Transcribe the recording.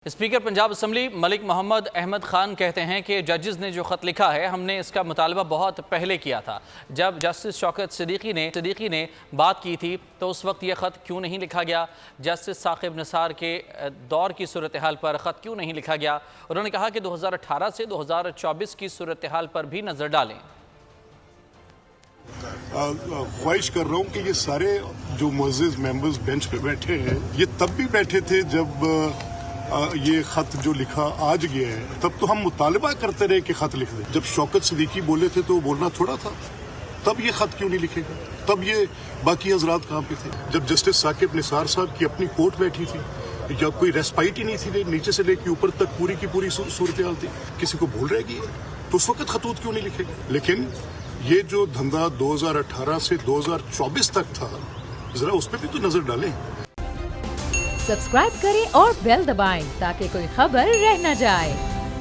Speaker Punjab assembly ملک محمد احمد خان کہتے ہیں کہ ججز نے جو خط لکھا ہے ہم نے اس کا مطالبہ بہت پہلے کیا تھا جب جسٹس شوکت صدیقی نے بات کی تھی تو اس وقت یہ خط کیوں نہیں لکھا گیا؟ جسٹس ثاقب نثار کے دور کی صورتحال پر خط کیوں نہیں لکھا گیا؟ انہوں نے کہا کہ 2018 سے 2024 کی صورتحال پر بھی نظر ڈالیں۔ خواہش کر رہا ہوں کہ یہ سارے جو معزز ممبرز بینچ پہ بیٹھے ہیں یہ تب بھی بیٹھے تھے جب یہ خط جو لکھا آج گیا ہے، تب تو ہم مطالبہ کرتے رہے کہ خط لکھ دیں۔ جب شوکت صدیقی بولے تھے تو وہ بولنا تھوڑا تھا، تب یہ خط کیوں نہیں لکھے گا؟ تب یہ باقی حضرات کہاں پہ تھے؟ جب جسٹس ثاقب نثار صاحب کی اپنی کورٹ بیٹھی تھی، جب کوئی ریسپائٹ ہی نہیں تھی، نیچے سے لے کے اوپر تک پوری کی پوری صورتحال تھی، کسی کو بھول رہے گی تو اس وقت خطوط کیوں نہیں لکھے گا؟ لیکن یہ جو دھندا 2018 سے 2024 تک تھا، ذرا اس پہ بھی تو نظر ڈالیں۔ سبسکرائب کریں اور بیل دبائیں تاکہ کوئی خبر رہ نہ جائے۔